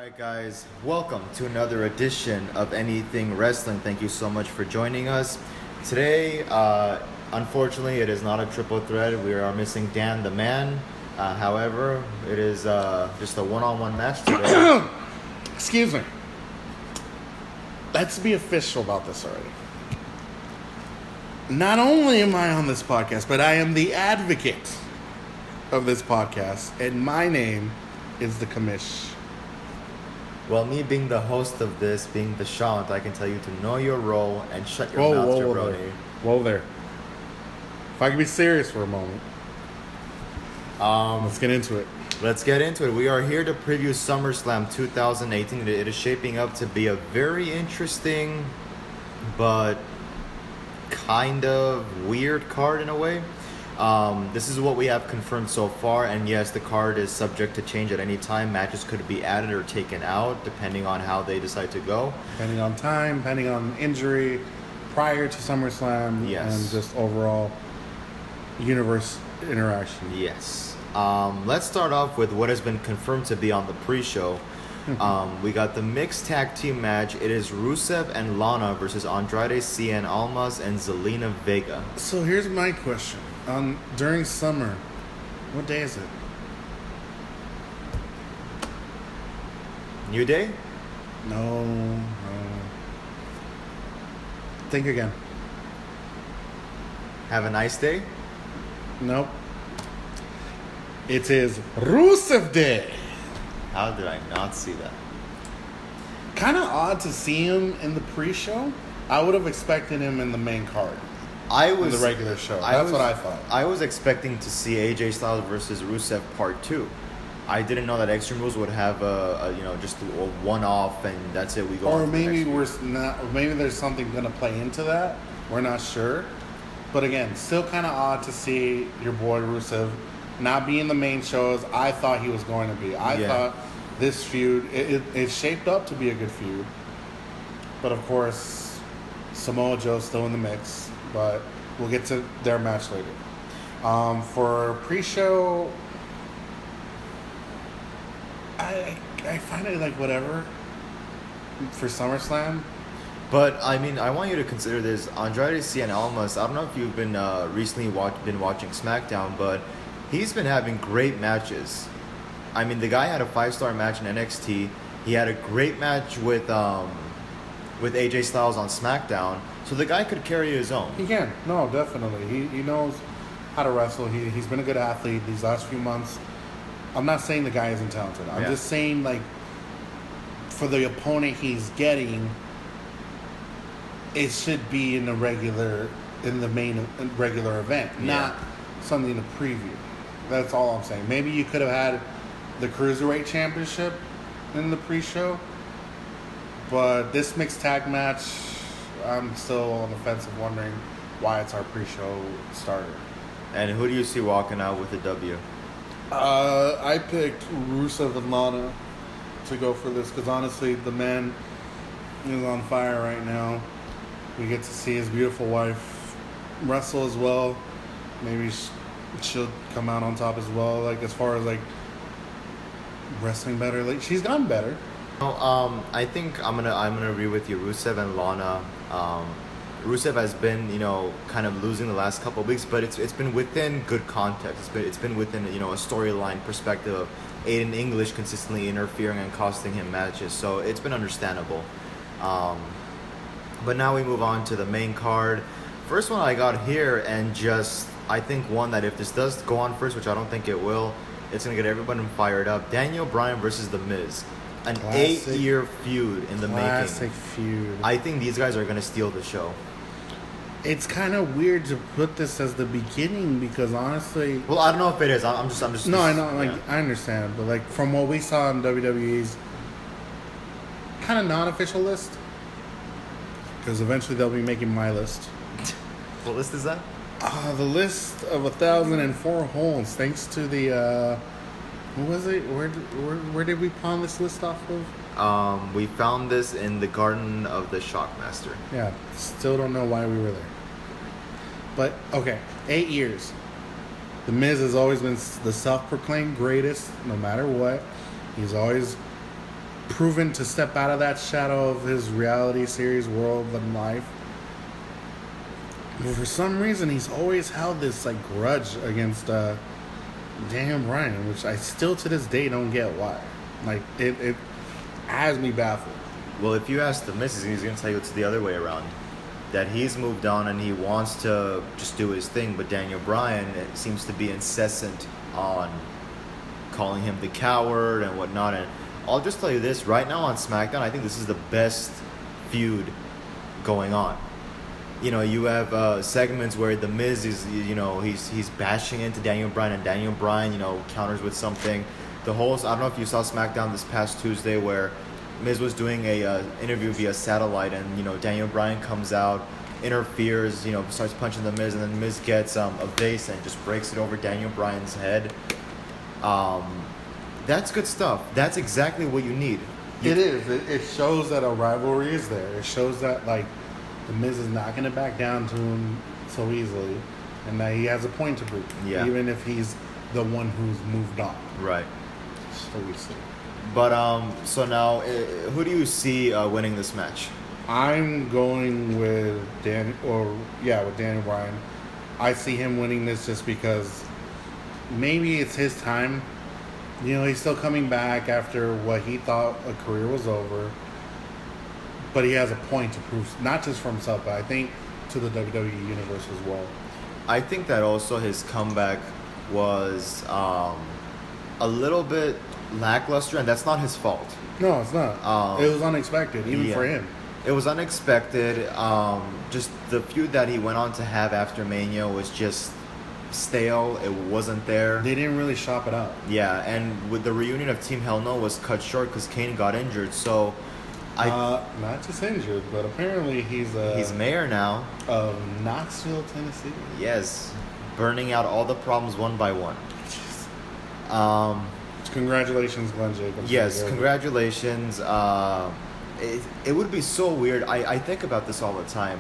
Alright guys, welcome to another edition of Anything Wrestling. Thank you so much for joining us. Today, unfortunately, it is not a triple threat. We are missing Dan the Man. However, it is just a one-on-one match today. Excuse me. Let's be official about this already. Not only am I on this podcast, but I am the advocate of this podcast, and my name is the Commish. Well, me being the host of this, being the Shant, I can tell you to know your role and shut your mouth, jabroni. Whoa there. If I can be serious for a moment. Let's get into it. Let's get into it. We are here to preview SummerSlam 2018. It is shaping up to be a very interesting, but kind of weird card in a way. This is what we have confirmed so far, and yes, the card is subject to change at any time. Matches could be added or taken out depending on how they decide to go. Depending on time, depending on injury, prior to SummerSlam, yes, and just overall universe interaction. Yes. Let's start off with what has been confirmed to be on the pre-show. We got the mixed tag team match. It is Rusev and Lana versus Andrade Cien Almas and Zelina Vega. So here's my question. During summer, what day is it? New Day? No. Think again. Have a nice day? Nope. It is Rusev Day. How did I not see that? Kind of odd to see him in the pre-show. I would have expected him in the main card. In the regular show. That's what I thought. I was expecting to see AJ Styles versus Rusev Part 2. I didn't know that Extreme Rules would have just a one-off and that's it. We go. Or maybe maybe there's something going to play into that. We're not sure. But again, still kind of odd to see your boy Rusev not be in the main shows. I thought he was going to be. I thought this feud it shaped up to be a good feud. But of course, Samoa Joe's still in the mix. But we'll get to their match later. For pre-show, I find it like whatever for SummerSlam. But I mean, I want you to consider this. Andrade Cien Almas, I don't know if you've been recently been watching SmackDown, but he's been having great matches. I mean, the guy had a 5-star match in NXT. He had a great match with AJ Styles on SmackDown. So the guy could carry his own. He can. No, definitely. He knows how to wrestle. He's been a good athlete these last few months. I'm not saying the guy isn't talented. I'm just saying, like, for the opponent he's getting, it should be in the main regular event, not something to preview. That's all I'm saying. Maybe you could have had the Cruiserweight Championship in the pre-show, but this mixed tag match, I'm still on the fence of wondering why it's our pre-show starter. And who do you see walking out with the W? I picked Rusev and Lana to go for this because honestly, the man is on fire right now. We get to see his beautiful wife wrestle as well. Maybe she'll come out on top as well. Like as far as like wrestling better, like she's gotten better. I think I'm gonna agree with you. Rusev and Lana. Rusev has been, kind of losing the last couple of weeks, but it's been within good context. It's been within, a storyline perspective of Aiden English consistently interfering and costing him matches. So it's been understandable. But now we move on to the main card. First one I got here, and I think one that if this does go on first, which I don't think it will, it's gonna get everybody fired up. Daniel Bryan versus The Miz. An 8-year feud in the making. Classic feud. I think these guys are gonna steal the show. It's kind of weird to put this as the beginning because honestly... Well, I don't know if it is. I'm just... No, I know. I understand. But like from what we saw in WWE's kind of non-official list, because eventually they'll be making my list. What list is that? The list of 1,004 holds. Thanks to the... what was it? Where did we pawn this list off of? We found this in the Garden of the Shockmaster. Yeah, still don't know why we were there. But, okay, 8 years. The Miz has always been the self-proclaimed greatest, no matter what. He's always proven to step out of that shadow of his reality series world and life. But for some reason, he's always held this like grudge against Daniel Bryan, which I still to this day don't get why. Like it has me baffled. Well, if you ask the Miz, he's going to tell you it's the other way around. That he's moved on and he wants to just do his thing, but Daniel Bryan seems to be incessant on calling him the coward and whatnot. And I'll just tell you this, right now on SmackDown, I think this is the best feud going on. You know, you have segments where the Miz is, you know, he's bashing into Daniel Bryan, and Daniel Bryan, you know, counters with something. The whole, I don't know if you saw SmackDown this past Tuesday where Miz was doing a interview via satellite, and you know Daniel Bryan comes out, interferes, you know, starts punching the Miz, and then Miz gets a vase and just breaks it over Daniel Bryan's head. That's good stuff. That's exactly what you need. It is. It shows that a rivalry is there. It shows that like the Miz is not going to back down to him so easily, and that he has a point to prove. Yeah. Even if he's the one who's moved on. Right. So we see. But so now, who do you see winning this match? I'm going with with Daniel Bryan. I see him winning this just because maybe it's his time. You know, he's still coming back after what he thought a career was over. But he has a point to prove, not just for himself, but I think to the WWE Universe as well. I think that also his comeback was a little bit lackluster, and that's not his fault. No, it's not. It was unexpected, even for him. It was unexpected. Just the feud that he went on to have after Mania was just stale. It wasn't there. They didn't really shop it out. Yeah, and with the reunion of Team Hell No was cut short because Kane got injured. So, not just injured, but apparently he's mayor now of Knoxville, Tennessee. Yes, burning out all the problems one by one. Congratulations, Glenn Jacobs. Yes, congratulations. It would be so weird. I think about this all the time.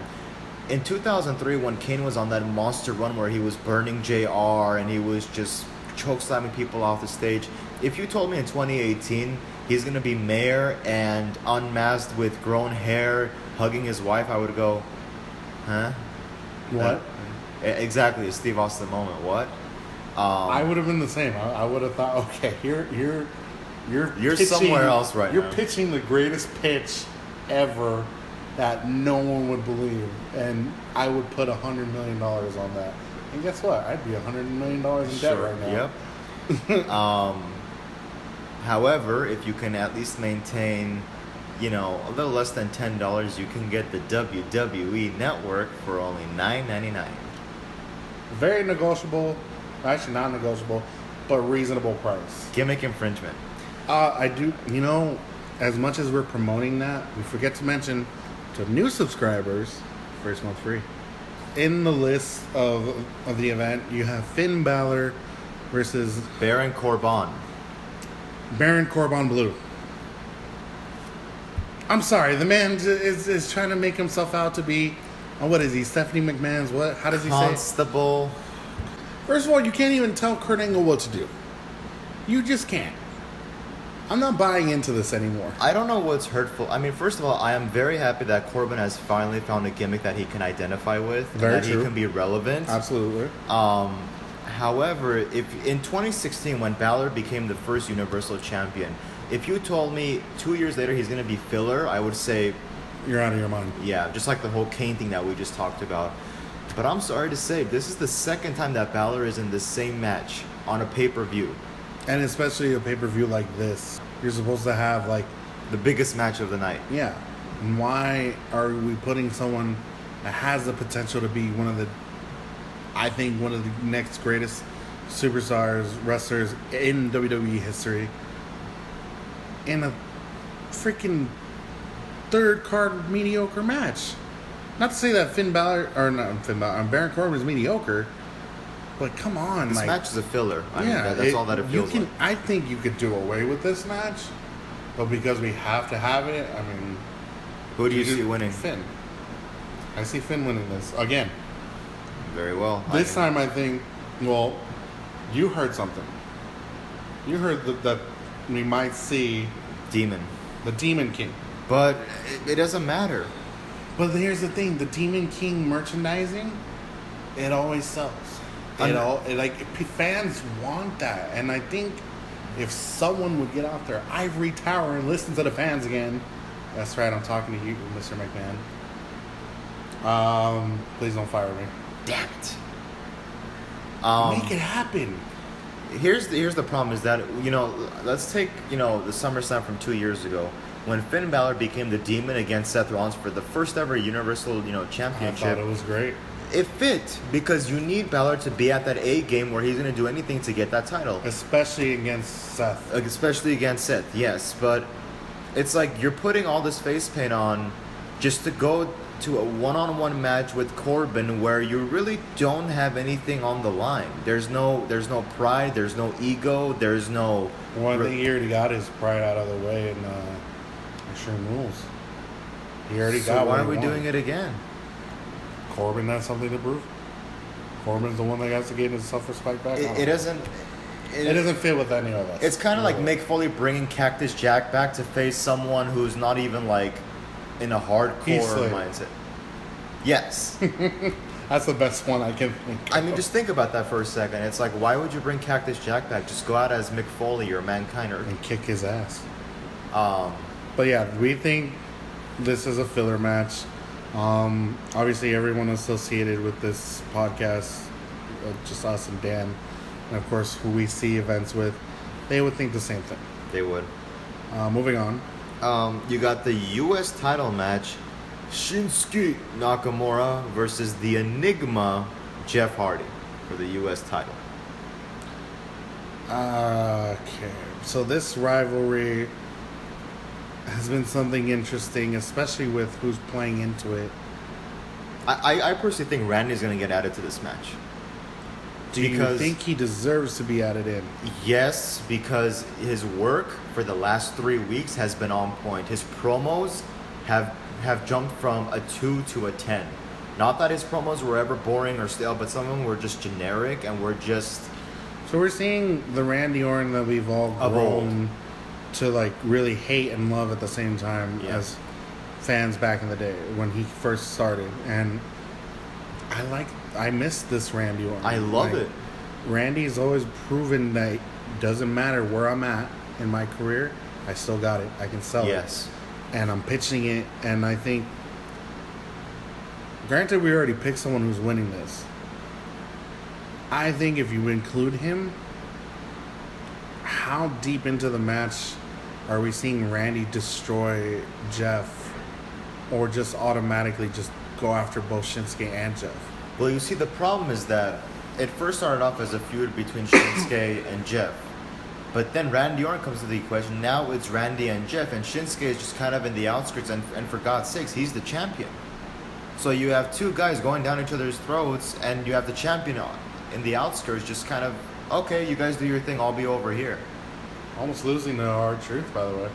In 2003, when Kane was on that monster run where he was burning JR and he was just chokeslamming people off the stage, if you told me in 2018 he's going to be mayor and unmasked with grown hair, hugging his wife, I would go, huh? What? Exactly, a Steve Austin moment. What? I would have been the same. I would have thought, okay, you're pitching, somewhere else right now. You're pitching the greatest pitch ever that no one would believe, and I would put $100 million on that. And guess what? I'd be $100 million in debt right now. Yep. However, if you can at least maintain, you know, a little less than $10, you can get the WWE Network for only $9.99. Very negotiable. Actually, not negotiable, but reasonable price. Gimmick infringement. I do, you know, as much as we're promoting that, we forget to mention to new subscribers, first month free. In the list of the event, you have Finn Balor versus Baron Corbin. Baron Corbin Blue. I'm sorry, the man is trying to make himself out to be, what is he, Stephanie McMahon's what? How does he say? Constable. First of all, you can't even tell Kurt Angle what to do. You just can't. I'm not buying into this anymore. I don't know what's hurtful. I mean, first of all, I am very happy that Corbin has finally found a gimmick that he can identify with. Very and that true. He can be relevant. Absolutely. However, if in 2016, when Balor became the first Universal Champion, if you told me 2 years later he's going to be filler, I would say... You're out of your mind. Yeah, just like the whole Kane thing that we just talked about. But I'm sorry to say, this is the second time that Balor is in the same match on a pay-per-view. And especially a pay-per-view like this. You're supposed to have, like... The biggest match of the night. Yeah. And why are we putting someone that has the potential to be one of the next greatest superstars, wrestlers in WWE history in a freaking third card mediocre match? Not to say that Baron Corbin is mediocre, but come on. This match is a filler. I mean, that's all that it feels like. I think you could do away with this match, but because we have to have it, I mean... Who do you see winning? Finn. I see Finn winning this. Again. Very well. This time I think, well, you heard something. You heard that we might see... Demon. The Demon King. But it doesn't matter. But here's the thing: the Demon King merchandising, it always sells. Fans want that, and I think if someone would get out their ivory tower and listen to the fans again, that's right. I'm talking to you, Mr. McMahon. Please don't fire me. Damn it. Make it happen. Here's the problem is that, let's take, the SummerSlam from 2 years ago when Finn Balor became the Demon against Seth Rollins for the first ever Universal, Championship. I thought it was great. It fit because you need Balor to be at that A game where he's going to do anything to get that title. Especially against Seth. Especially against Seth, yes. But it's like you're putting all this face paint on just to go to a one-on-one match with Corbin where you really don't have anything on the line. There's no pride, there's no ego, there's no... Well, I think he already got his pride out of the way in Extreme Rules. He already got. So why are we doing it again? Corbin has something to prove. Corbin's the one that has to gain his self-respect back. It doesn't fit with any of us. It's kind of like Mick Foley bringing Cactus Jack back to face someone who's not even like in a hardcore mindset. Yes. That's the best one I can think of. I mean, just think about that for a second. It's like, why would you bring Cactus Jack back? Just go out as Mick Foley or Mankind and kick his ass. But yeah, we think this is a filler match. Obviously, everyone associated with this podcast, just us and Dan, and of course, who we see events with, they would think the same thing. They would. Moving on. You got the U.S. title match, Shinsuke Nakamura versus the Enigma Jeff Hardy for the U.S. title. Okay, so this rivalry has been something interesting, especially with who's playing into it. I personally think Randy's going to get added to this match. Do you think he deserves to be added in? Yes, because his work for the last 3 weeks has been on point. His promos have jumped from a 2 to a 10. Not that his promos were ever boring or stale, but some of them were just generic and were just... So we're seeing the Randy Orton that we've all grown to like really hate and love at the same time as fans back in the day when he first started. And I miss this Randy Orton. I love it. Randy's always proven that it doesn't matter where I'm at in my career, I still got it. I can sell it. Yes. And I'm pitching it, and I think, granted, we already picked someone who's winning this. I think if you include him, how deep into the match are we seeing Randy destroy Jeff, or just automatically just go after both Shinsuke and Jeff? Well, you see, the problem is that it first started off as a feud between Shinsuke and Jeff. But then Randy Orton comes to the equation. Now it's Randy and Jeff, and Shinsuke is just kind of in the outskirts, and for God's sakes, he's the champion. So you have two guys going down each other's throats, and you have the champion in the outskirts just kind of, okay, you guys do your thing, I'll be over here. Almost losing the hard truth, by the way.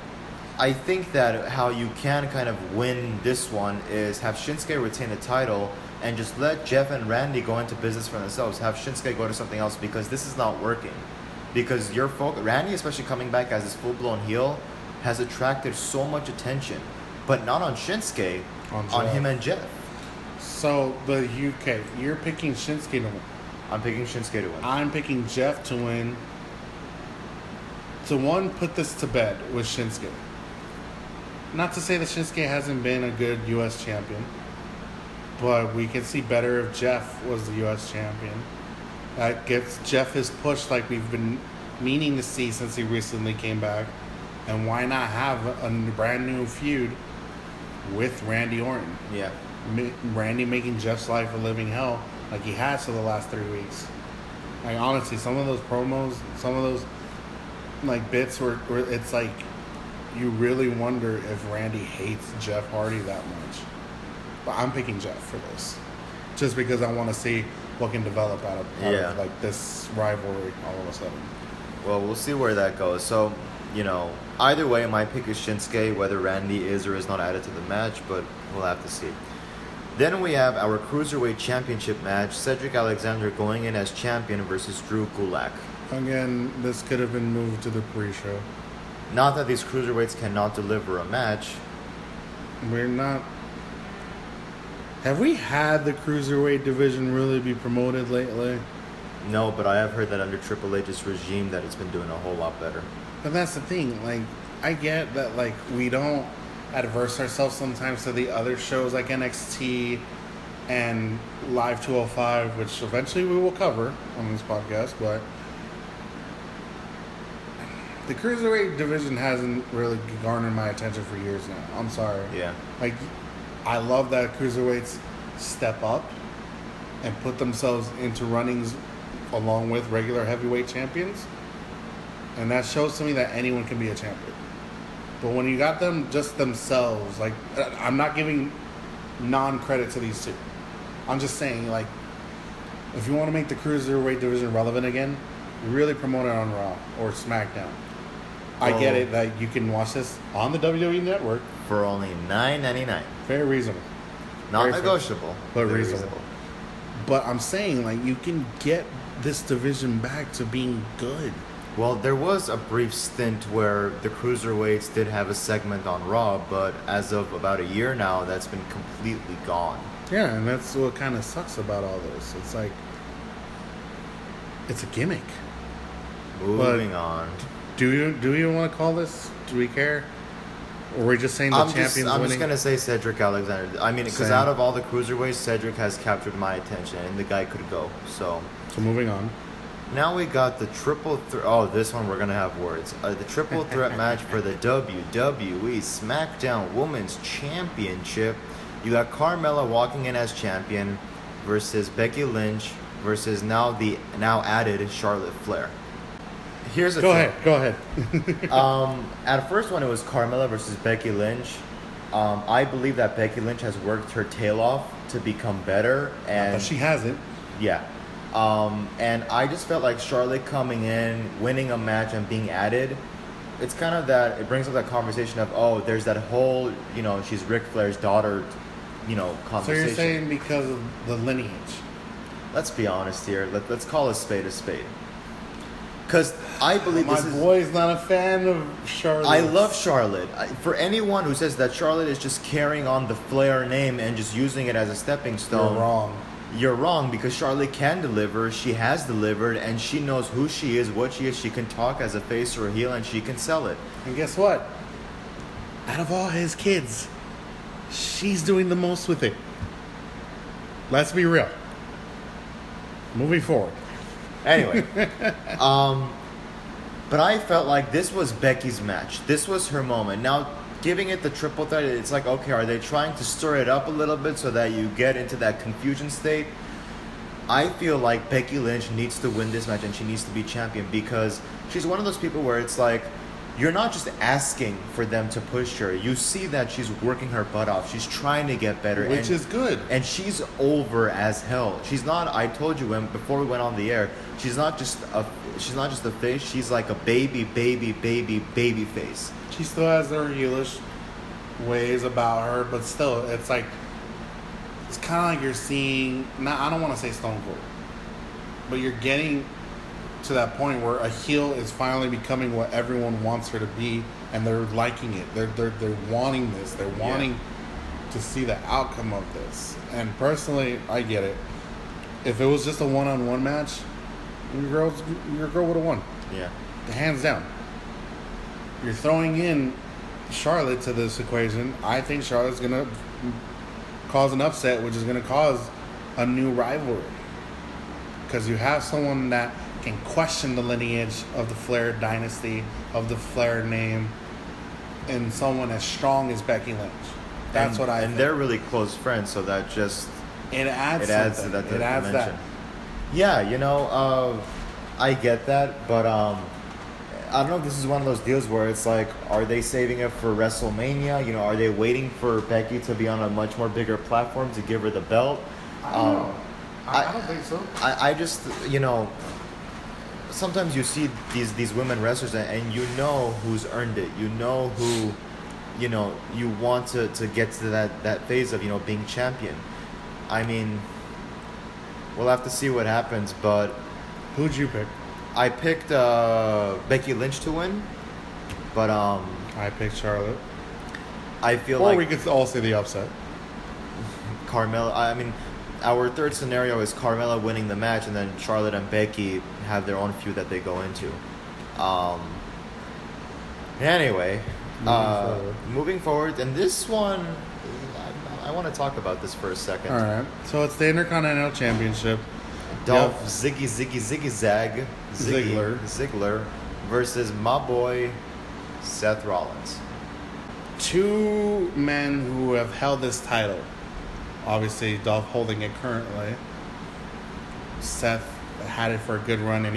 I think that how you can kind of win this one is have Shinsuke retain the title and just let Jeff and Randy go into business for themselves. Have Shinsuke go to something else because this is not working. Because Randy, especially coming back as his full-blown heel, has attracted so much attention. But not on Shinsuke, on him and Jeff. So, you're picking Shinsuke to win. I'm picking Shinsuke to win. I'm picking Jeff to win. To put this to bed with Shinsuke. Not to say that Shinsuke hasn't been a good U.S. champion, but we can see better if Jeff was the U.S. champion. That gives Jeff his push like we've been meaning to see since he recently came back. And why not have a brand new feud with Randy Orton? Yeah. Randy making Jeff's life a living hell like he has for the last 3 weeks. Like, honestly, some of those promos, some of those like bits where it's like you really wonder if Randy hates Jeff Hardy that much. But I'm picking Jeff for this, just because I want to see what can develop out of like this rivalry all of a sudden. Well, we'll see where that goes. So, either way, my pick is Shinsuke, whether Randy is or is not added to the match, but we'll have to see. Then we have our Cruiserweight Championship match, Cedric Alexander going in as champion versus Drew Gulak. Again, this could have been moved to the pre-show. Not that these cruiserweights cannot deliver a match. We're not. Have we had the cruiserweight division really be promoted lately? No, but I have heard that under Triple H's regime that it's been doing a whole lot better. But that's the thing. Like, I get that, like, we don't adverse ourselves sometimes to the other shows like NXT and Live 205, which eventually we will cover on this podcast, but the cruiserweight division hasn't really garnered my attention for years now. I'm sorry. Yeah. Like, I love that cruiserweights step up and put themselves into runnings along with regular heavyweight champions. And that shows to me that anyone can be a champion. But when you got them just themselves, like, I'm not giving non-credit to these two. I'm just saying, like, if you want to make the cruiserweight division relevant again, really promote it on Raw or SmackDown. I get it that you can watch this on the WWE Network for only $9.99. Very reasonable. Not Very negotiable, but reasonable. But I'm saying, like, you can get this division back to being good. Well, there was a brief stint where the cruiserweights did have a segment on Raw, but as of about a year now, that's been completely gone. Yeah, and that's what kind of sucks about all this. It's like, it's a gimmick. Moving on. Do you want to call this? Do we care? Or are we just saying the champion's winning? I'm just going to say Cedric Alexander. I mean, because out of all the cruiserweights, Cedric has captured my attention, and the guy could go. So moving on. Now we got the triple threat. Oh, this one we're going to have words. The triple threat match for the WWE SmackDown Women's Championship. You got Carmella walking in as champion versus Becky Lynch versus now added Charlotte Flair. Here's the thing. Go ahead. At first when it was Carmella versus Becky Lynch, I believe that Becky Lynch has worked her tail off to become better, and she hasn't. Yeah. And I just felt like Charlotte coming in, winning a match, and being added, it's kind of that, it brings up that conversation of, there's that whole, she's Ric Flair's daughter, conversation. So you're saying because of the lineage? Let's be honest here. Let's call a spade a spade. Because I believe my boy's not a fan of Charlotte. I love Charlotte. For anyone who says that Charlotte is just carrying on the Flair name and just using it as a stepping stone, you're wrong. You're wrong, because Charlotte can deliver. She has delivered, and she knows who she is, what she is. She can talk as a face or a heel, and she can sell it. And guess what? Out of all his kids, she's doing the most with it. Let's be real. Moving forward. Anyway, but I felt like this was Becky's match. This was her moment. Now, giving it the triple threat, it's like, okay, are they trying to stir it up a little bit so that you get into that confusion state? I feel like Becky Lynch needs to win this match and she needs to be champion, because she's one of those people where it's like, you're not just asking for them to push her. You see that she's working her butt off. She's trying to get better. Which is good. And she's over as hell. She's not, I told you before we went on the air, she's not just a face, she's like a baby face. She still has her heelish ways about her, but still, it's like, it's kind of like you're seeing, I don't want to say Stone Cold, but you're getting to that point where a heel is finally becoming what everyone wants her to be, and they're liking it. They're wanting this. They're wanting to see the outcome of this. And personally, I get it. If it was just a one-on-one match, your girl would have won. Yeah. Hands down. You're throwing in Charlotte to this equation. I think Charlotte's going to cause an upset, which is going to cause a new rivalry. Because you have someone that can question the lineage of the Flair dynasty, of the Flair name, and someone as strong as Becky Lynch. That's what I think. And they're really close friends, so that just... It adds to that dimension. That. Yeah, I get that, but I don't know if this is one of those deals where it's like, are they saving it for WrestleMania? Are they waiting for Becky to be on a much more bigger platform to give her the belt? I don't know. I don't think so. I just, sometimes you see these women wrestlers and you know who's earned it. You know who, you want to get to that phase of, being champion. I mean, we'll have to see what happens, but... Who'd you pick? I picked Becky Lynch to win, But I picked Charlotte. I feel Or like we could all say the upset. Carmella. I mean, our third scenario is Carmella winning the match, and then Charlotte and Becky have their own feud that they go into. Anyway, moving forward, and this one, I want to talk about this for a second. All right. So it's the Intercontinental Championship. Dolph Ziggy Zag Ziggler versus my boy Seth Rollins. Two men who have held this title. Obviously, Dolph holding it currently. Seth had it for a good run, and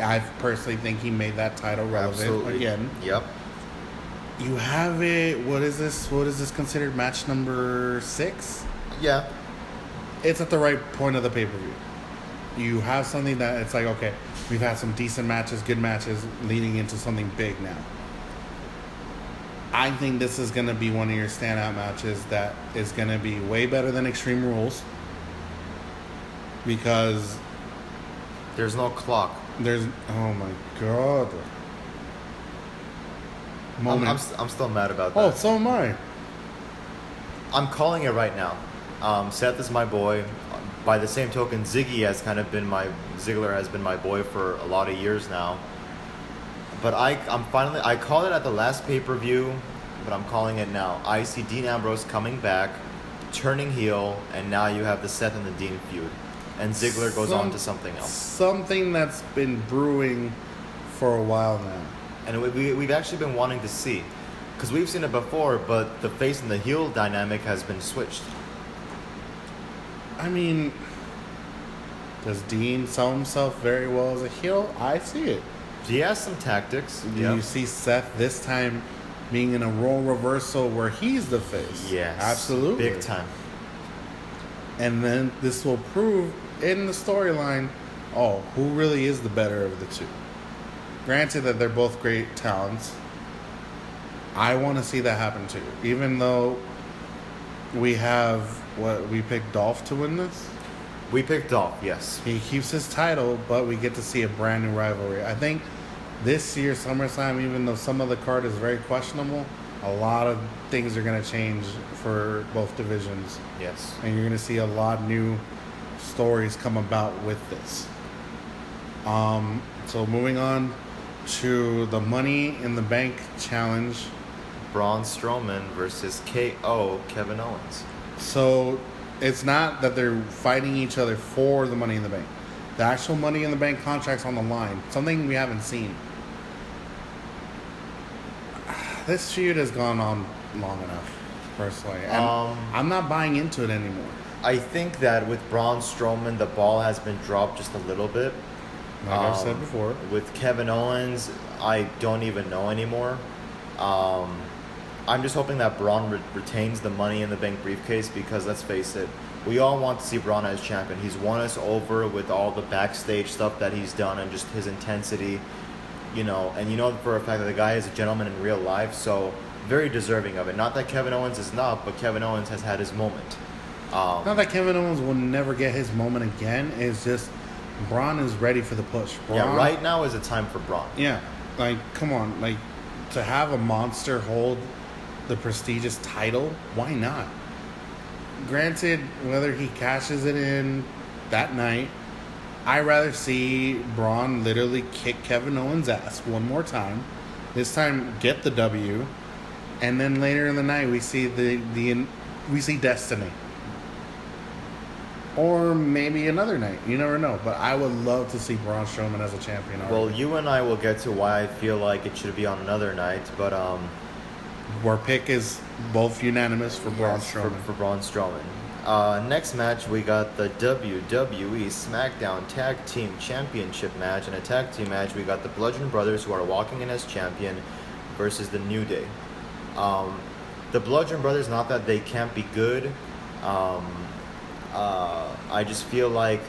I personally think he made that title relevant again. Yep. You have it. What is this? What is this considered? Match number 6? Yeah. It's at the right point of the pay-per-view. You have something that it's like, okay, we've had some decent matches, good matches, leading into something big now. I think this is going to be one of your standout matches that is going to be way better than Extreme Rules. Because there's no clock. Oh my God. I'm still mad about that. Oh, so am I. I'm calling it right now. Seth is my boy. By the same token, Ziggler has been my boy for a lot of years now. But I called it at the last pay-per-view, but I'm calling it now. I see Dean Ambrose coming back, turning heel, and now you have the Seth and the Dean feud. And Ziggler goes on to something else. Something that's been brewing for a while now. And we've actually been wanting to see. Because we've seen it before, but the face and the heel dynamic has been switched. I mean, does Dean sell himself very well as a heel? I see it. He has some tactics. You see Seth this time being in a role reversal where he's the face. Yes. Absolutely. Big time. And then this will prove in the storyline, who really is the better of the two. Granted that they're both great talents. I want to see that happen too. Even though we picked Dolph to win this? We picked Dolph, yes. He keeps his title, but we get to see a brand new rivalry. I think this year, SummerSlam, even though some of the card is very questionable, a lot of things are going to change for both divisions. Yes. And you're going to see a lot of new stories come about with this. So moving on to the Money in the Bank challenge. Braun Strowman versus KO Kevin Owens. So it's not that they're fighting each other for the Money in the Bank. The actual Money in the Bank contract's on the line. Something we haven't seen. This feud has gone on long enough, personally. And I'm not buying into it anymore. I think that with Braun Strowman, the ball has been dropped just a little bit. Like I've said before. With Kevin Owens, I don't even know anymore. I'm just hoping that Braun retains the Money in the Bank briefcase because, let's face it, we all want to see Braun as champion. He's won us over with all the backstage stuff that he's done and just his intensity, and for a fact that the guy is a gentleman in real life, so very deserving of it. Not that Kevin Owens is not, but Kevin Owens has had his moment. Not that Kevin Owens will never get his moment again. It's just Braun is ready for the push. Right now is a time for Braun. Yeah, come on, to have a monster hold the prestigious title, why not? Granted, whether he cashes it in that night, I'd rather see Braun literally kick Kevin Owens' ass one more time. This time, get the W, and then later in the night we see we see Destiny, or maybe another night. You never know. But I would love to see Braun Strowman as a champion. Well, you and I will get to why I feel like it should be on another night, but our pick is both unanimous for Braun Strowman. For Braun Strowman. Next match, we got the WWE SmackDown Tag Team Championship match. In a tag team match, we got the Bludgeon Brothers, who are walking in as champion, versus the New Day. The Bludgeon Brothers, not that they can't be good. I just feel like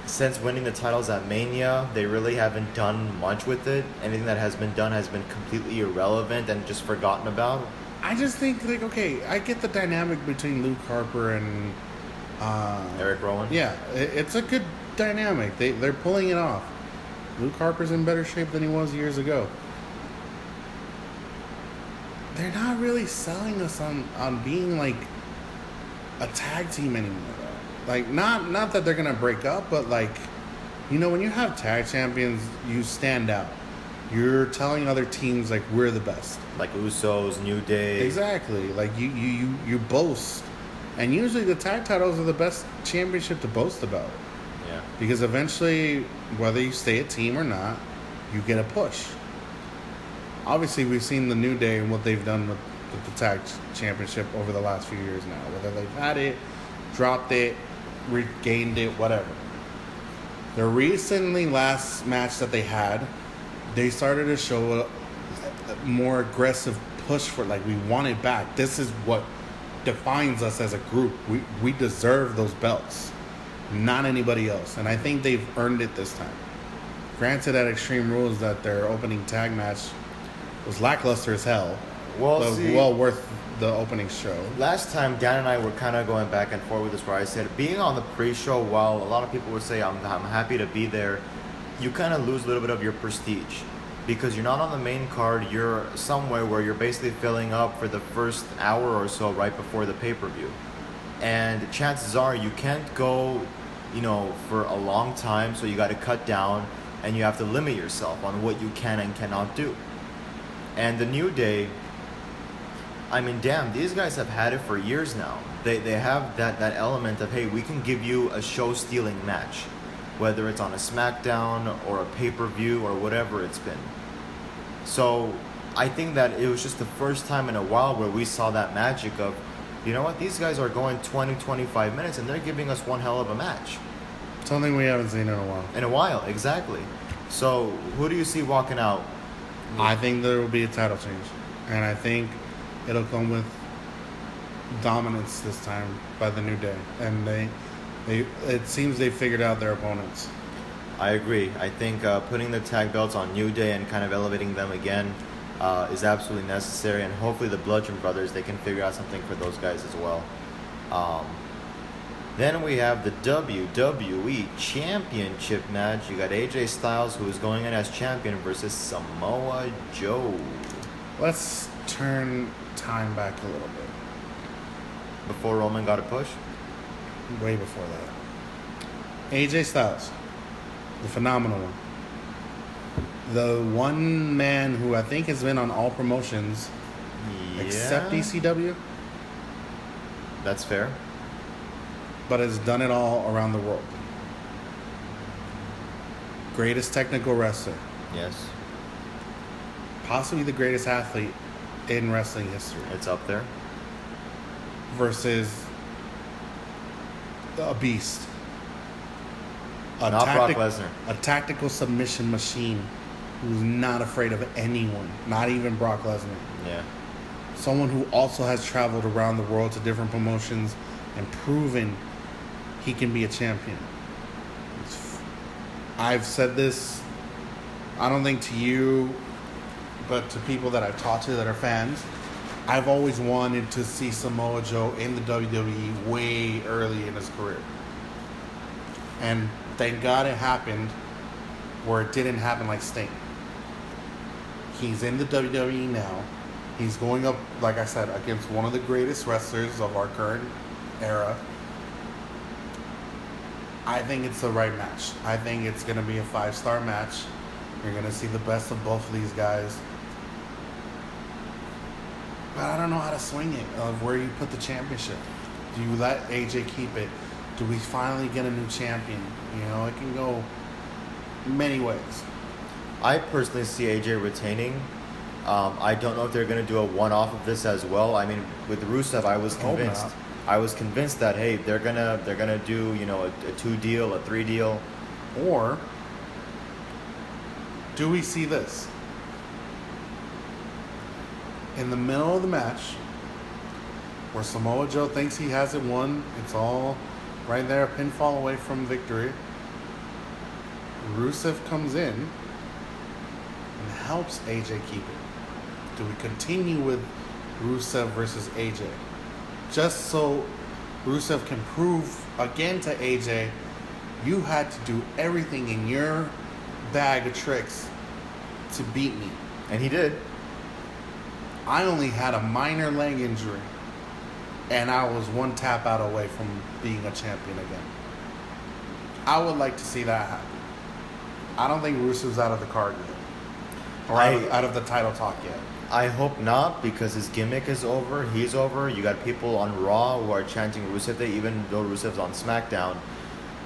since winning the titles at Mania, they really haven't done much with it. Anything that has been done has been completely irrelevant and just forgotten about. I just think, I get the dynamic between Luke Harper and Eric Rowan. Yeah, it's a good dynamic. They're pulling it off. Luke Harper's in better shape than he was years ago. they're not really selling us on being like a tag team anymore. Like not that they're gonna break up, but like, you know, when you have tag champions, you stand out. You're telling other teams like we're the best. Like Usos, New Day. Exactly. Like you boast, and usually the tag titles are the best championship to boast about. Yeah. Because eventually, whether you stay a team or not, you get a push. Obviously, we've seen the New Day and what they've done with the tag championship over the last few years now. Whether they've had it, dropped it, regained it, whatever. The recently last match that they had, they started to show a more aggressive push for, like, we want it back. This is what defines us as a group. We deserve those belts, not anybody else. And I think they've earned it this time. Granted, at Extreme Rules, that their opening tag match was lackluster as hell. Well, but see, well worth the opening show. last time, Dan and I were kind of going back and forth with this, where I said, being on the pre-show, while a lot of people would say, I'm happy to be there, you kind of lose a little bit of your prestige. Because you're not on the main card, you're somewhere where you're basically filling up for the first hour or so right before the pay-per-view. And chances are you can't go, you know, for a long time, so you got to cut down and you have to limit yourself on what you can and cannot do. And the New Day, I mean, damn, these guys have had it for years now. They have that element of, hey, we can give you a show-stealing match, whether it's on a SmackDown or a pay-per-view or whatever it's been. So I think that it was just the first time in a while where we saw that magic of, you know what, these guys are going 20, 25 minutes and they're giving us one hell of a match. Something we haven't seen in a while. In a while, exactly. So who do you see walking out? I think there will be a title change. And I think it'll come with dominance this time by the New Day. And it seems they figured out their opponents. I agree. I think putting the tag belts on New Day and kind of elevating them again is absolutely necessary. And hopefully the Bludgeon Brothers, they can figure out something for those guys as well. Then we have the WWE Championship match. You got AJ Styles, who is going in as champion, versus Samoa Joe. Let's turn time back a little bit. Before Roman got a push? Way before that. AJ Styles, the phenomenal one. The one man who I think has been on all promotions except ECW, That's fair. but has done it all around the world. Greatest technical wrestler. Yes. Possibly the greatest athlete in wrestling history. It's up there. Versus a beast. Not Brock Lesnar. A tactical submission machine who's not afraid of anyone, not even Brock Lesnar. Yeah. Someone who also has traveled around the world to different promotions and proven he can be a champion. I've said this, I don't think to you, but to people that I've talked to that are fans, I've always wanted to see Samoa Joe in the WWE way early in his career. And thank God it happened where it didn't happen like Sting. He's in the WWE now. He's going up, like I said, against one of the greatest wrestlers of our current era. I think it's the right match. I think it's going to be a 5-star match. You're going to see the best of both of these guys. But I don't know how to swing it, of where you put the championship. Do you let AJ keep it? Do we finally get a new champion? You know, it can go many ways. I personally see AJ retaining. I don't know if they're going to do a one-off of this as well. I mean, with Rusev, I was convinced. not. I was convinced that, hey, they're gonna do, you know, a 2-deal, a 3-deal. Or do we see this? In the middle of the match, where Samoa Joe thinks he has it won, it's all right there, a pinfall away from victory. Rusev comes in and helps AJ keep it. Do we continue with Rusev versus AJ? Just so Rusev can prove again to AJ, you had to do everything in your bag of tricks to beat me. And he did. I only had a minor leg injury, and I was one tap out away from being a champion again. I would like to see that happen. I don't think Rusev's out of the card yet, or out of the title talk yet. I hope not, because his gimmick is over. He's over. You got people on Raw who are chanting Rusev Day, even though Rusev's on SmackDown.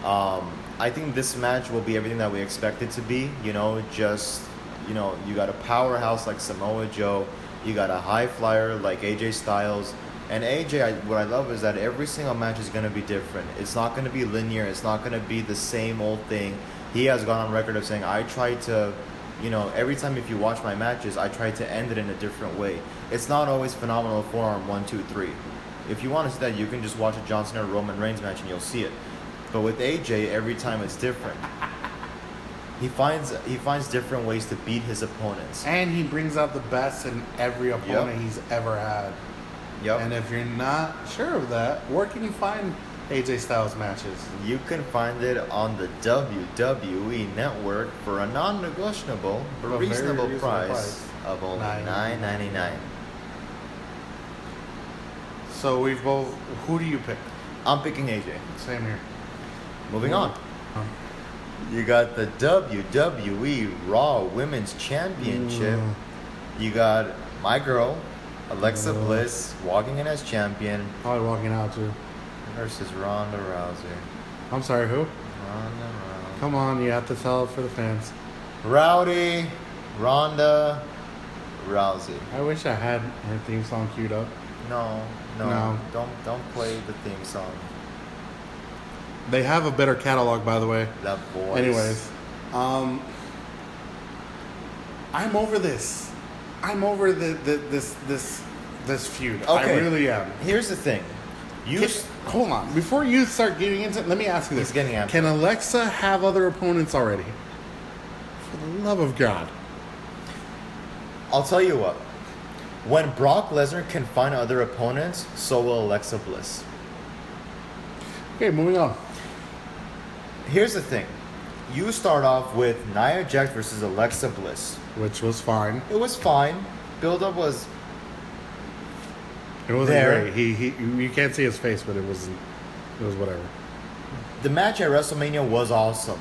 I think this match will be everything that we expect it to be. You got a powerhouse like Samoa Joe. You got a high flyer like AJ Styles. And AJ, what I love is that every single match is going to be different. It's not going to be linear. It's not going to be the same old thing. He has gone on record of saying, I try to, every time if you watch my matches, I try to end it in a different way. It's not always phenomenal forearm 1, 2, 3. If you want to see that, you can just watch a John Cena or Roman Reigns match and you'll see it. But with AJ, every time it's different. He finds different ways to beat his opponents. And he brings out the best in every opponent he's ever had. Yep. And if you're not sure of that, where can you find AJ Styles matches? You can find it on the WWE Network for a non-negotiable but reasonable price of only $9.99. So we've both. Who do you pick? I'm picking AJ. Same here. Moving on. You got the WWE Raw Women's Championship. You got my girl, Alexa Bliss, walking in as champion. Probably walking out too. Versus Ronda Rousey. I'm sorry, who? Ronda Rousey. Come on, you have to tell it for the fans. Rowdy, Ronda Rousey. I wish I had her theme song queued up. No. Don't play the theme song. They have a better catalog, by the way. That voice. Anyways, I'm over this. I'm over this feud. Okay. I really am. Here's the thing. Hold on. Before you start getting into it, let me ask you this. He's getting after Can Alexa have other opponents already? For the love of God. I'll tell you what. When Brock Lesnar can find other opponents, so will Alexa Bliss. Okay, moving on. Here's the thing. You start off with Nia Jax versus Alexa Bliss. Which was fine. It was fine. Build-up was... It wasn't there. great. You can't see his face, but it was whatever. The match at WrestleMania was awesome.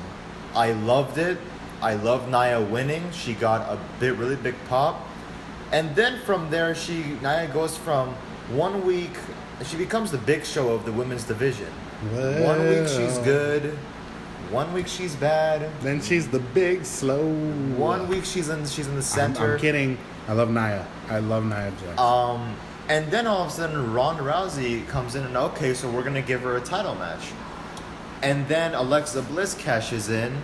I loved it. I loved Nia winning. She got a really big pop. And then from there, Nia goes from 1 week... She becomes the Big Show of the women's division. Well, 1 week she's good. 1 week she's bad. Then she's the big slow. 1 week she's in the center. I'm kidding. I love Nia. I love Nia Jax. And then all of a sudden Ronda Rousey comes in and okay, so we're gonna give her a title match. And then Alexa Bliss cashes in,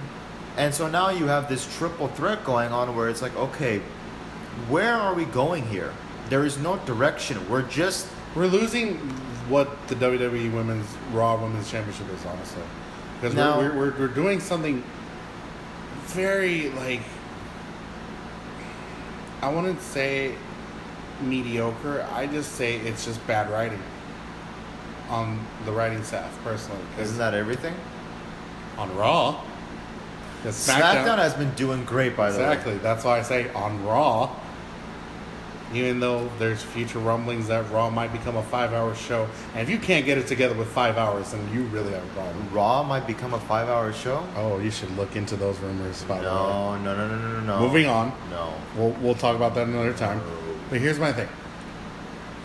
and so now you have this triple threat going on where it's like, okay, where are we going here? There is no direction. We're losing what the WWE Raw Women's Championship is, honestly. Because we're doing something very, I wouldn't say mediocre. I just say it's just bad writing on the writing staff, personally. Isn't that everything? On Raw. SmackDown has been doing great, by the way. Exactly. That's why I say on Raw. Even though there's future rumblings that Raw might become a 5-hour show. And if you can't get it together with 5 hours, then you really have a problem. Raw might become a 5-hour show? Oh, you should look into those rumors, by the way. No. Moving on. No. We'll talk about that another time. But here's my thing.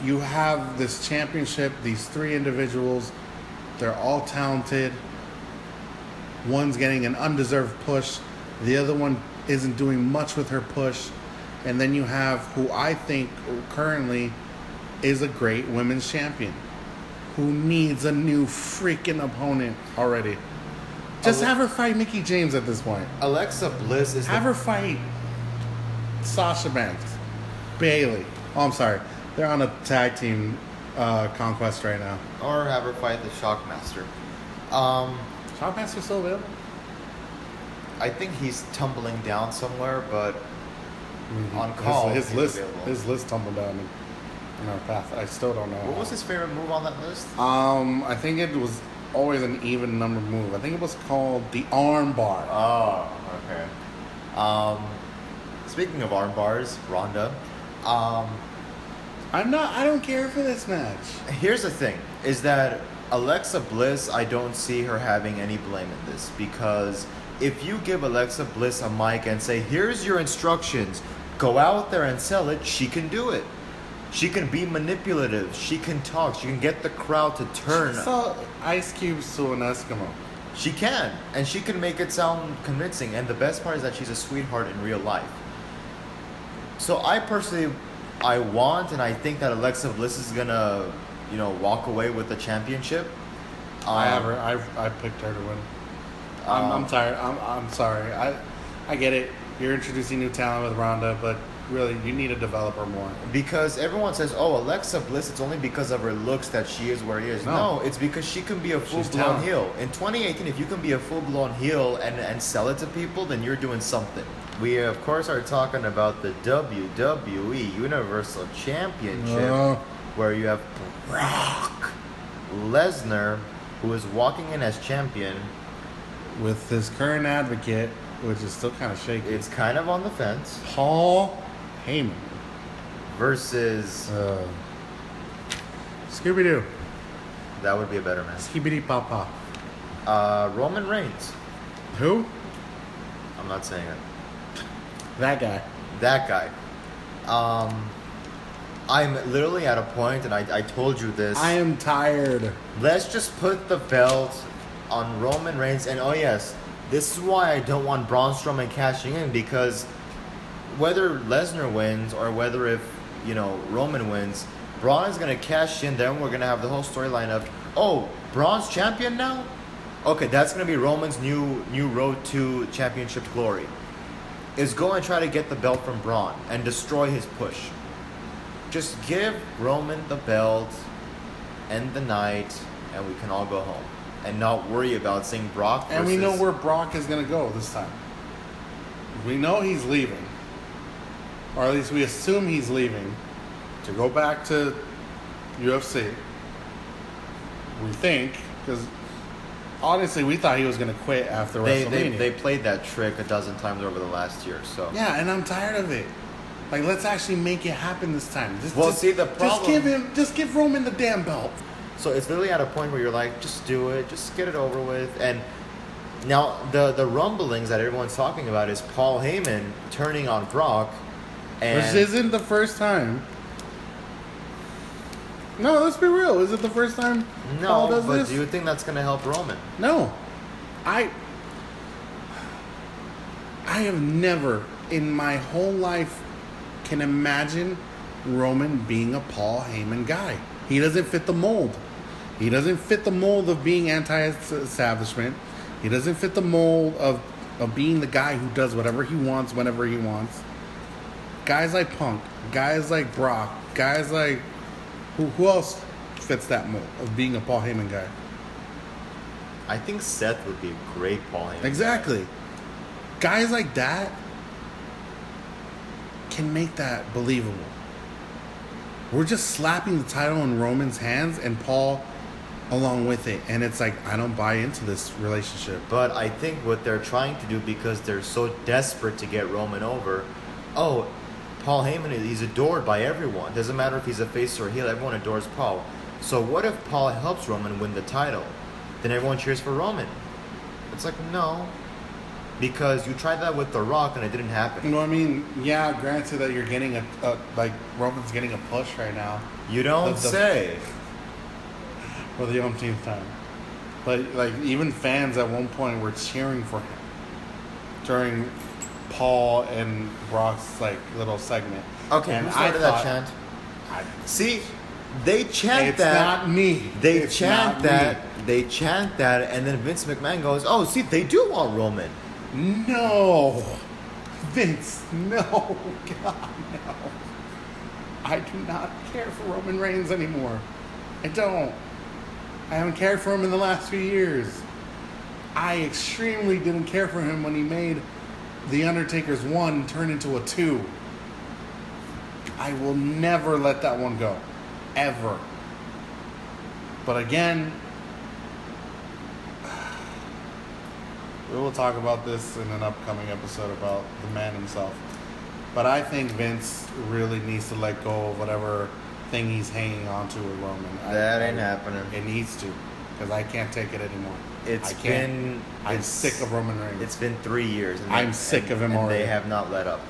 You have this championship, these 3 individuals. They're all talented. One's getting an undeserved push. The other one isn't doing much with her push. And then you have who I think currently is a great women's champion who needs a new freaking opponent already. Just have her fight Mickie James at this point. Alexa Bliss is... Have her fight Sasha Banks, Bayley. Oh, I'm sorry. They're on a tag team conquest right now. Or have her fight the Shockmaster. Shockmaster still available? I think he's tumbling down somewhere, but... on call, his list tumbled down in our path. I still don't know. What was his favorite move on that list? I think it was always an even number move. I think it was called the arm bar. Oh, okay. Speaking of arm bars, Ronda, I don't care for this match. Here's the thing, is that Alexa Bliss, I don't see her having any blame in this, because if you give Alexa Bliss a mic and say, here's your instructions, go out there and sell it, she can do it. She can be manipulative, she can talk, she can get the crowd to turn. She saw Ice Cubes to an Eskimo. She can, and she can make it sound convincing, and the best part is that she's a sweetheart in real life. So I personally, I want and I think that Alexa Bliss is gonna, walk away with the championship. I picked her to win. I'm tired. I'm sorry. I get it. You're introducing new talent with Ronda, but really, you need to develop her more. Because everyone says, oh, Alexa Bliss, it's only because of her looks that she is where she is. No, it's because she can be a full-blown heel. In 2018, if you can be a full-blown heel and sell it to people, then you're doing something. We, of course, are talking about the WWE Universal Championship, where you have Brock Lesnar, who is walking in as champion. With his current advocate, which is still kind of shaky. It's kind of on the fence. Paul Heyman. Versus... Scooby-Doo. That would be a better match. Skibidi-Papa. Roman Reigns. Who? I'm not saying it. That guy. That guy. I'm literally at a point, and I told you this. I am tired. Let's just put the belt on Roman Reigns. And oh yes, this is why I don't want Braun Strowman cashing in, because whether Lesnar wins or whether if, Roman wins, Braun is going to cash in. Then we're going to have the whole storyline of, oh, Braun's champion now? Okay, that's going to be Roman's new road to championship glory. Is go and try to get the belt from Braun and destroy his push. Just give Roman the belt, end the night, and we can all go home. And not worry about seeing Brock versus... And we know where Brock is going to go this time. We know he's leaving. Or at least we assume he's leaving to go back to UFC. We think, because honestly, we thought he was going to quit after WrestleMania. They played that trick a dozen times over the last year, so... Yeah, and I'm tired of it. Like, let's actually make it happen this time. See, the problem... Just give Roman the damn belt. So it's literally at a point where you're like, just do it, just get it over with. And now the rumblings that everyone's talking about is Paul Heyman turning on Brock. And which isn't the first time. No, let's be real. Is it the first time Paul does but this? do you think that's going to help Roman? No. I have never in my whole life can imagine Roman being a Paul Heyman guy. He doesn't fit the mold. He doesn't fit the mold of being anti-establishment. He doesn't fit the mold of being the guy who does whatever he wants, whenever he wants. Guys like Punk, guys like Brock, guys like... Who else fits that mold of being a Paul Heyman guy? I think Seth would be a great Paul Heyman. Exactly. Guys like that can make that believable. We're just slapping the title in Roman's hands and Paul along with it. And it's like, I don't buy into this relationship. But I think what they're trying to do, because they're so desperate to get Roman over, Paul Heyman, he's adored by everyone. Doesn't matter if he's a face or a heel, everyone adores Paul. So what if Paul helps Roman win the title? Then everyone cheers for Roman. It's like, no. Because you tried that with The Rock and it didn't happen. You know what I mean? Yeah, granted that you're getting like Roman's getting a push right now. You don't say. For the umpteenth time. But like even fans at one point were cheering for him during Paul and Brock's like little segment. Okay, who started that chant? See, they chant that. It's not me. They chant that, and then Vince McMahon goes, "Oh, see, they do want Roman." No, Vince, no, God, no. I do not care for Roman Reigns anymore. I don't. I haven't cared for him in the last few years. I extremely didn't care for him when he made The Undertaker's 1 turn into a 2. I will never let that one go. Ever. But again, we will talk about this in an upcoming episode about the man himself. But I think Vince really needs to let go of whatever thing he's hanging on to with Roman. That ain't happening. It needs to, because I can't take it anymore. I'm sick of Roman Reigns. It's been 3 years. And I'm sick of him and already. They have not let up.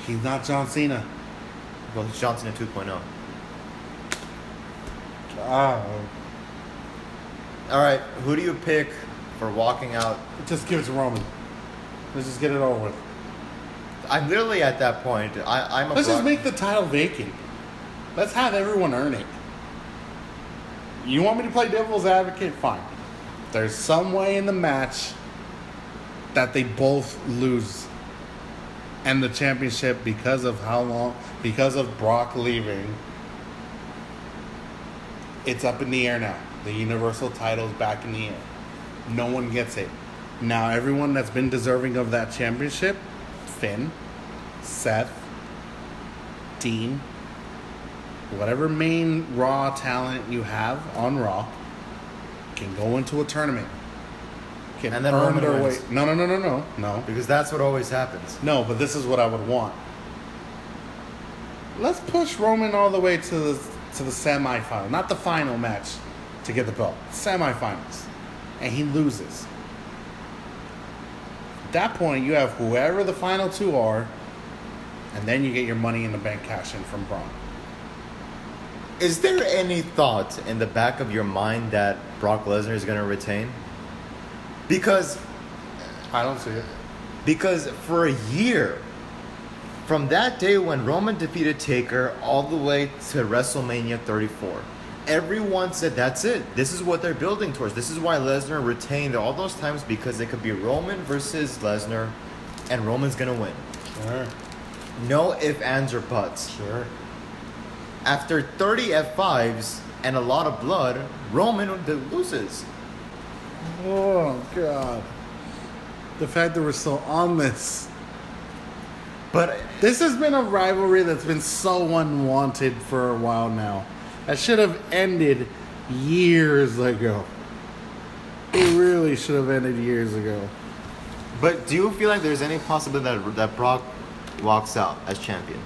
He's not John Cena. Well, he's John Cena 2.0. Oh. All right, who do you pick for walking out? Just give it to Roman. Let's just get it over with. I'm literally at that point. Let's just make the title vacant. Let's have everyone earn it. You want me to play devil's advocate? Fine. There's some way in the match that they both lose. And the championship, because of Brock leaving, it's up in the air now. The Universal title's back in the air. No one gets it. Now everyone that's been deserving of that championship, Finn, Seth, Dean, whatever main Raw talent you have on Raw, can go into a tournament. Can and then earn Roman their wins. way. No. Because that's what always happens. No, but this is what I would want. Let's push Roman all the way to the semifinal, not the final match to get the belt. Semifinals, and he loses. At that point, you have whoever the final two are, and then you get your Money in the Bank cash in from Braun. Is there any thought in the back of your mind that Brock Lesnar is going to retain? Because I don't see it. Because for a year, from that day when Roman defeated Taker all the way to WrestleMania 34, everyone said that's it. This is what they're building towards. This is why Lesnar retained all those times, because it could be Roman versus Lesnar, and Roman's going to win. Sure. No ifs, ands, or buts. Sure. After 30 F5s and a lot of blood, Roman loses. Oh, God. The fact that we're still on this. But This has been a rivalry that's been so unwanted for a while now. That should have ended years ago. It really should have ended years ago. But do you feel like there's any possibility that Brock walks out as champion?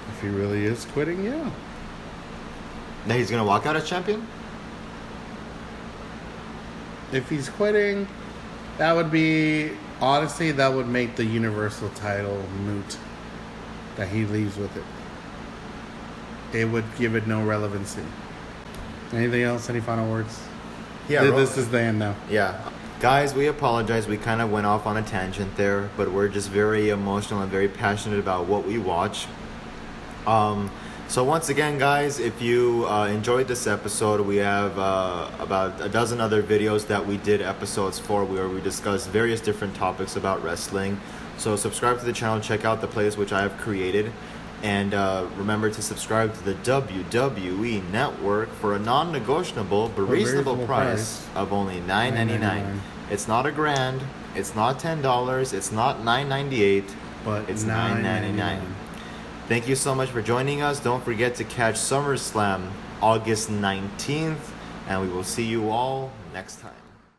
If he really is quitting, yeah. That he's gonna walk out as champion? If he's quitting, that would be... Honestly, that would make the Universal title moot. That he leaves with it. It would give it no relevancy. Anything else? Any final words? Yeah. This is the end now. Yeah. Guys, we apologize. We kind of went off on a tangent there, but we're just very emotional and very passionate about what we watch. So once again, guys, if you enjoyed this episode, we have about a dozen other videos that we did episodes for where we discuss various different topics about wrestling. So subscribe to the channel, check out the playlist which I have created, and remember to subscribe to the WWE Network for a non-negotiable but reasonable price of only $9.99. It's not $1,000, it's not $10, it's not $9.98, But it's $9.99. Thank you so much for joining us. Don't forget to catch SummerSlam August 19th, and we will see you all next time.